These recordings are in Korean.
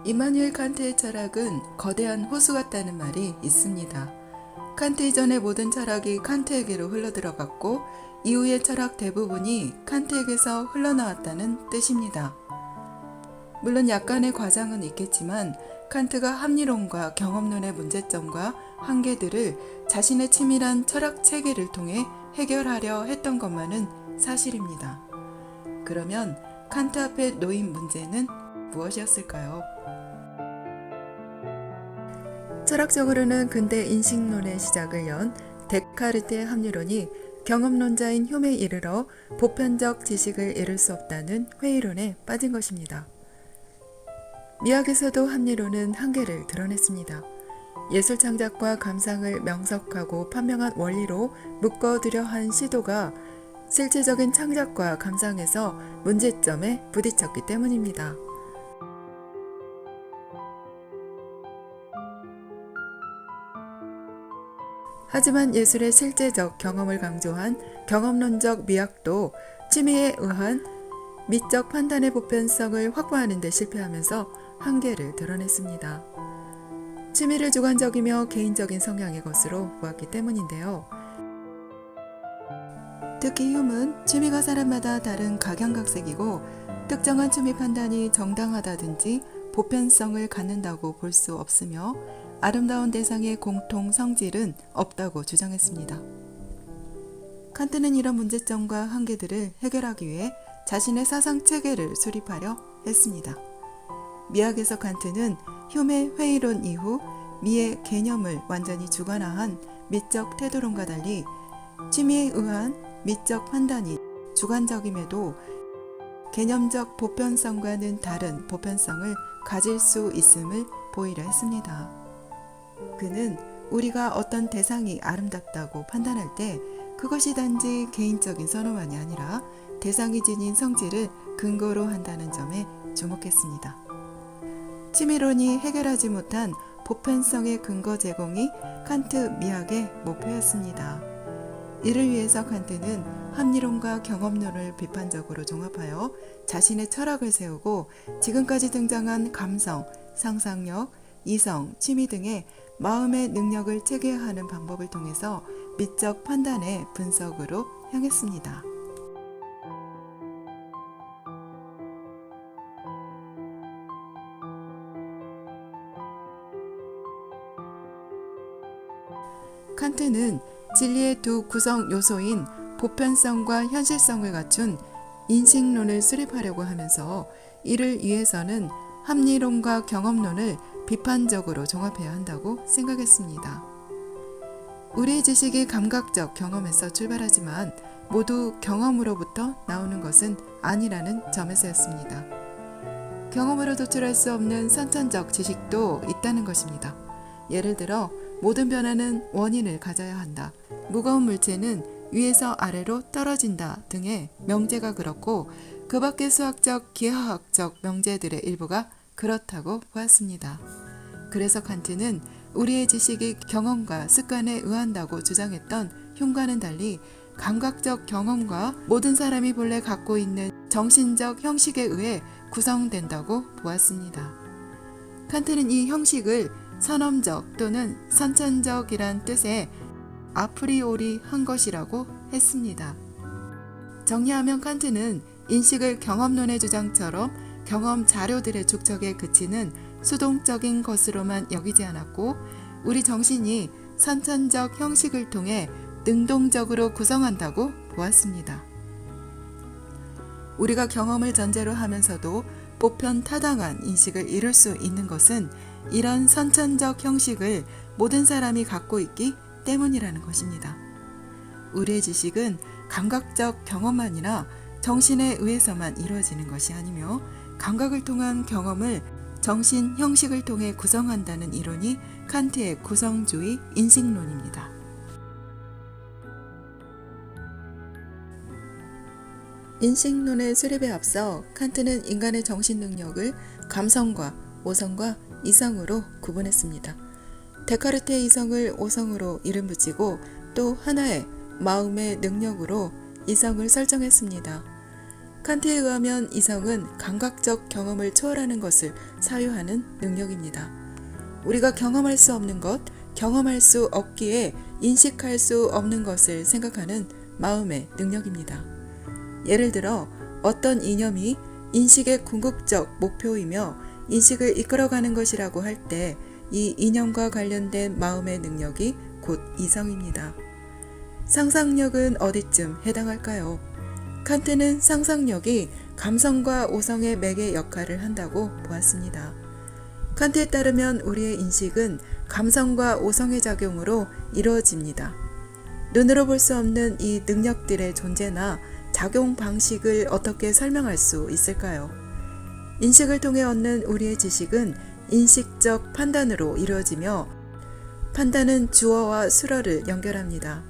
이마누엘 칸트의 철학은 거대한 호수 같다는 말이 있습니다. 칸트 이전의 모든 철학이 칸트에게로 흘러들어갔고 이후의 철학 대부분이 칸트에게서 흘러나왔다는 뜻입니다. 물론 약간의 과장은 있겠지만 칸트가 합리론과 경험론의 문제점과 한계들을 자신의 치밀한 철학 체계를 통해 해결하려 했던 것만은 사실입니다. 그러면 칸트 앞에 놓인 문제는 무엇이었을까요? 철학적으로는 근대 인식론의 시작을 연 데카르트의 합리론이 경험론자인 휴메에 이르러 보편적 지식을 이룰 수 없다는 회의론에 빠진 것입니다. 미학에서도 합리론은 한계를 드러냈습니다. 예술 창작과 감상을 명석하고 판명한 원리로 묶어두려 한 시도가 실체적인 창작과 감상에서 문제점에 부딪혔기 때문입니다. 하지만 예술의 실제적 경험을 강조한 경험론적 미학도 취미에 의한 미적 판단의 보편성을 확보하는 데 실패하면서 한계를 드러냈습니다. 취미를 주관적이며 개인적인 성향의 것으로 보았기 때문인데요. 특히 휴은 취미가 사람마다 다른 각양각색이고 특정한 취미 판단이 정당하다든지 보편성을 갖는다고 볼 수 없으며 아름다운 대상의 공통 성질은 없다고 주장했습니다. 칸트는 이런 문제점과 한계들을 해결하기 위해 자신의 사상 체계를 수립하려 했습니다. 미학에서 칸트는 휴메 회의론 이후 미의 개념을 완전히 주관화한 미적 태도론과 달리 취미에 의한 미적 판단이 주관적임에도 개념적 보편성과는 다른 보편성을 가질 수 있음을 보이려 했습니다. 그는 우리가 어떤 대상이 아름답다고 판단할 때 그것이 단지 개인적인 선호만이 아니라 대상이 지닌 성질을 근거로 한다는 점에 주목했습니다. 취미론이 해결하지 못한 보편성의 근거 제공이 칸트 미학의 목표였습니다. 이를 위해서 칸트는 합리론과 경험론을 비판적으로 종합하여 자신의 철학을 세우고 지금까지 등장한 감성, 상상력, 이성, 취미 등의 마음의 능력을 체계화하는 방법을 통해서 미적 판단의 분석으로 향했습니다. 칸트는 진리의 두 구성 요소인 보편성과 현실성을 갖춘 인식론을 수립하려고 하면서 이를 위해서는 합리론과 경험론을 비판적으로 종합해야 한다고 생각했습니다. 우리의 지식이 감각적 경험에서 출발하지만 모두 경험으로부터 나오는 것은 아니라는 점에서였습니다. 경험으로 도출할 수 없는 선천적 지식도 있다는 것입니다. 예를 들어 모든 변화는 원인을 가져야 한다. 무거운 물체는 위에서 아래로 떨어진다 등의 명제가 그렇고 그 밖의 수학적, 기하학적 명제들의 일부가 그렇다고 보았습니다. 그래서 칸트는 우리의 지식이 경험과 습관에 의한다고 주장했던 흉과는 달리 감각적 경험과 모든 사람이 본래 갖고 있는 정신적 형식에 의해 구성된다고 보았습니다. 칸트는 이 형식을 선험적 또는 선천적이란 뜻의 아프리오리 한 것이라고 했습니다. 정리하면 칸트는 인식을 경험론의 주장처럼 경험 자료들의 족적에 그치는 수동적인 것으로만 여기지 않았고 우리 정신이 선천적 형식을 통해 능동적으로 구성한다고 보았습니다. 우리가 경험을 전제로 하면서도 보편 타당한 인식을 이룰 수 있는 것은 이런 선천적 형식을 모든 사람이 갖고 있기 때문이라는 것입니다. 우리의 지식은 감각적 경험만이나 정신에 의해서만 이루어지는 것이 아니며 감각을 통한 경험을 정신 형식을 통해 구성한다는 이론이 칸트의 구성주의 인식론입니다. 인식론의 수립에 앞서 칸트는 인간의 정신 능력을 감성과 오성과 이성으로 구분했습니다. 데카르트의 이성을 오성으로 이름 붙이고 또 하나의 마음의 능력으로 이성을 설정했습니다. 칸트에 의하면 이성은 감각적 경험을 초월하는 것을 사유하는 능력입니다. 우리가 경험할 수 없는 것, 경험할 수 없기에 인식할 수 없는 것을 생각하는 마음의 능력입니다. 예를 들어 어떤 이념이 인식의 궁극적 목표이며 인식을 이끌어가는 것이라고 할 때 이 이념과 관련된 마음의 능력이 곧 이성입니다. 상상력은 어디쯤 해당할까요? 칸트는 상상력이 감성과 오성의 매개 역할을 한다고 보았습니다. 칸트에 따르면 우리의 인식은 감성과 오성의 작용으로 이루어집니다. 눈으로 볼 수 없는 이 능력들의 존재나 작용 방식을 어떻게 설명할 수 있을까요? 인식을 통해 얻는 우리의 지식은 인식적 판단으로 이루어지며 판단은 주어와 수어를 연결합니다.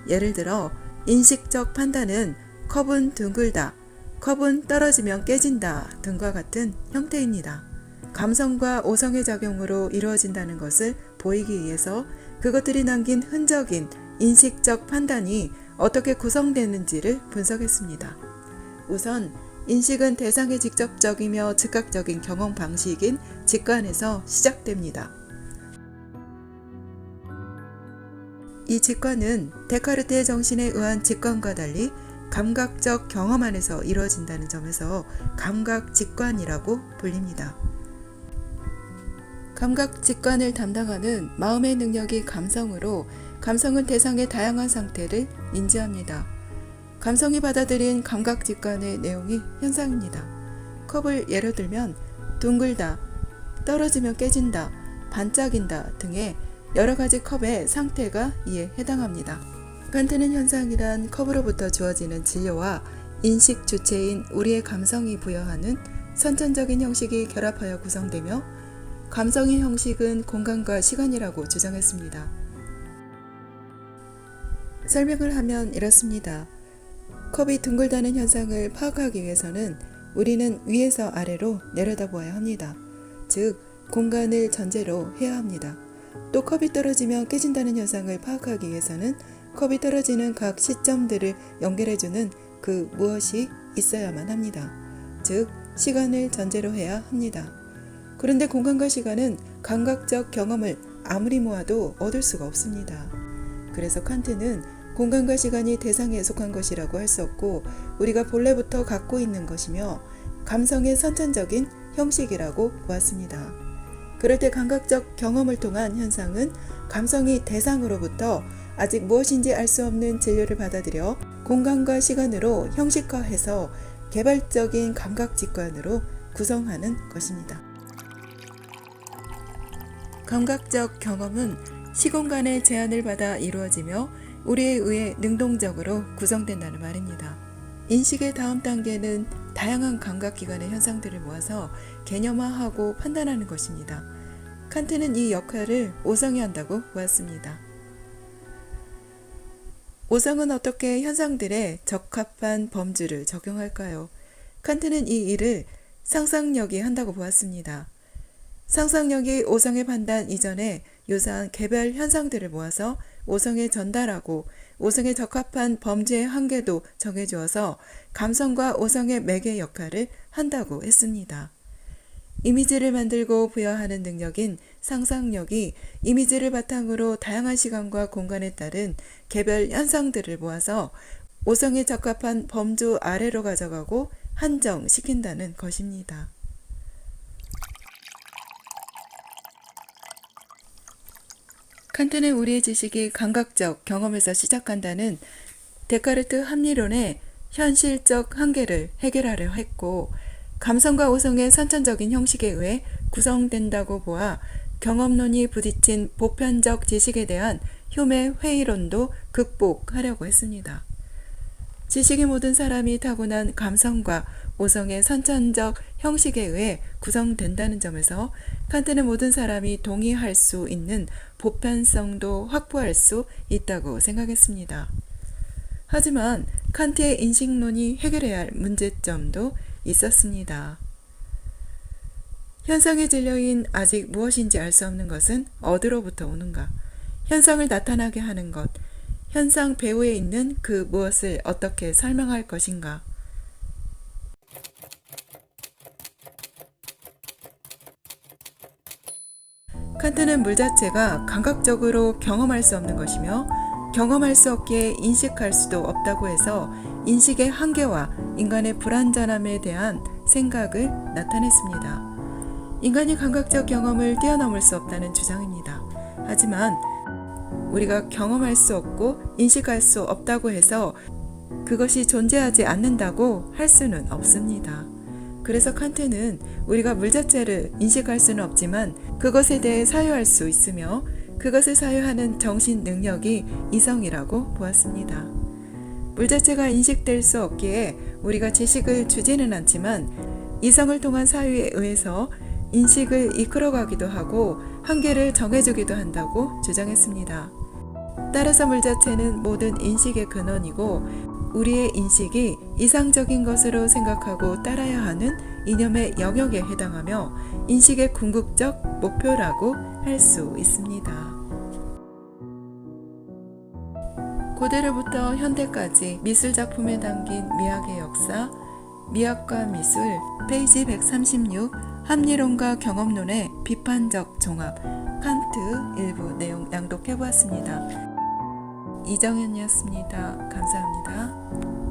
예를 들어 인식적 판단은 컵은 둥글다, 컵은 떨어지면 깨진다 등과 같은 형태입니다. 감성과 오성의 작용으로 이루어진다는 것을 보이기 위해서 그것들이 남긴 흔적인 인식적 판단이 어떻게 구성되는지를 분석했습니다. 우선 인식은 대상의 직접적이며 즉각적인 경험 방식인 직관에서 시작됩니다. 이 직관은 데카르트의 정신에 의한 직관과 달리 감각적 경험 안에서 이루어진다는 점에서 감각직관이라고 불립니다. 감각직관을 담당하는 마음의 능력이 감성으로 감성은 대상의 다양한 상태를 인지합니다. 감성이 받아들인 감각직관의 내용이 현상입니다. 컵을 예로 들면 둥글다, 떨어지면 깨진다, 반짝인다 등의 여러 가지 컵의 상태가 이에 해당합니다. 칸트는 현상이란 컵으로부터 주어지는 진료와 인식 주체인 우리의 감성이 부여하는 선천적인 형식이 결합하여 구성되며 감성의 형식은 공간과 시간이라고 주장했습니다. 설명을 하면 이렇습니다. 컵이 둥글다는 현상을 파악하기 위해서는 우리는 위에서 아래로 내려다보아야 합니다. 즉, 공간을 전제로 해야 합니다. 또 컵이 떨어지면 깨진다는 현상을 파악하기 위해서는 컵이 떨어지는 각 시점들을 연결해주는 그 무엇이 있어야만 합니다. 즉, 시간을 전제로 해야 합니다. 그런데 공간과 시간은 감각적 경험을 아무리 모아도 얻을 수가 없습니다. 그래서 칸트는 공간과 시간이 대상에 속한 것이라고 할 수 없고 우리가 본래부터 갖고 있는 것이며 감성의 선천적인 형식이라고 보았습니다. 그럴 때 감각적 경험을 통한 현상은 감성이 대상으로부터 아직 무엇인지 알 수 없는 진료를 받아들여 공간과 시간으로 형식화해서 개발적인 감각직관으로 구성하는 것입니다. 감각적 경험은 시공간의 제한을 받아 이루어지며 우리에 의해 능동적으로 구성된다는 말입니다. 인식의 다음 단계는 다양한 감각기관의 현상들을 모아서 개념화하고 판단하는 것입니다. 칸트는 이 역할을 오성이 한다고 보았습니다. 오성은 어떻게 현상들에 적합한 범주를 적용할까요? 칸트는 이 일을 상상력이 한다고 보았습니다. 상상력이 오성의 판단 이전에 유사한 개별 현상들을 모아서 오성에 전달하고 오성에 적합한 범주의 한계도 정해주어서 감성과 오성의 매개 역할을 한다고 했습니다. 이미지를 만들고 부여하는 능력인 상상력이 이미지를 바탕으로 다양한 시간과 공간에 따른 개별 현상들을 모아서 오성에 적합한 범주 아래로 가져가고 한정시킨다는 것입니다. 칸트는 우리의 지식이 감각적 경험에서 시작한다는 데카르트 합리론의 현실적 한계를 해결하려 했고 감성과 오성의 선천적인 형식에 의해 구성된다고 보아 경험론이 부딪힌 보편적 지식에 대한 휴메 회의론도 극복하려고 했습니다. 지식이 모든 사람이 타고난 감성과 오성의 선천적 형식에 의해 구성된다는 점에서 칸트는 모든 사람이 동의할 수 있는 보편성도 확보할 수 있다고 생각했습니다. 하지만 칸트의 인식론이 해결해야 할 문제점도 있었습니다. 현상의 진료인 아직 무엇인지 알 수 없는 것은 어디로부터 오는가? 현상을 나타나게 하는 것, 현상 배후에 있는 그 무엇을 어떻게 설명할 것인가? 칸트는 물 자체가 감각적으로 경험할 수 없는 것이며 경험할 수 없기에 인식할 수도 없다고 해서 인식의 한계와 인간의 불완전함에 대한 생각을 나타냈습니다. 인간이 감각적 경험을 뛰어넘을 수 없다는 주장입니다. 하지만 우리가 경험할 수 없고 인식할 수 없다고 해서 그것이 존재하지 않는다고 할 수는 없습니다. 그래서 칸트는 우리가 물 자체를 인식할 수는 없지만 그것에 대해 사유할 수 있으며 그것을 사유하는 정신 능력이 이성이라고 보았습니다. 물 자체가 인식될 수 없기에 우리가 지식을 주지는 않지만 이성을 통한 사유에 의해서 인식을 이끌어가기도 하고 한계를 정해주기도 한다고 주장했습니다. 따라서 물 자체는 모든 인식의 근원이고 우리의 인식이 이상적인 것으로 생각하고 따라야 하는 이념의 영역에 해당하며 인식의 궁극적 목표라고 할 수 있습니다. 고대로부터 현대까지 미술작품에 담긴 미학의 역사, 미학과 미술, 페이지 136, 합리론과 경험론의 비판적 종합, 칸트 일부 내용 낭독해보았습니다. 이정현이었습니다. 감사합니다.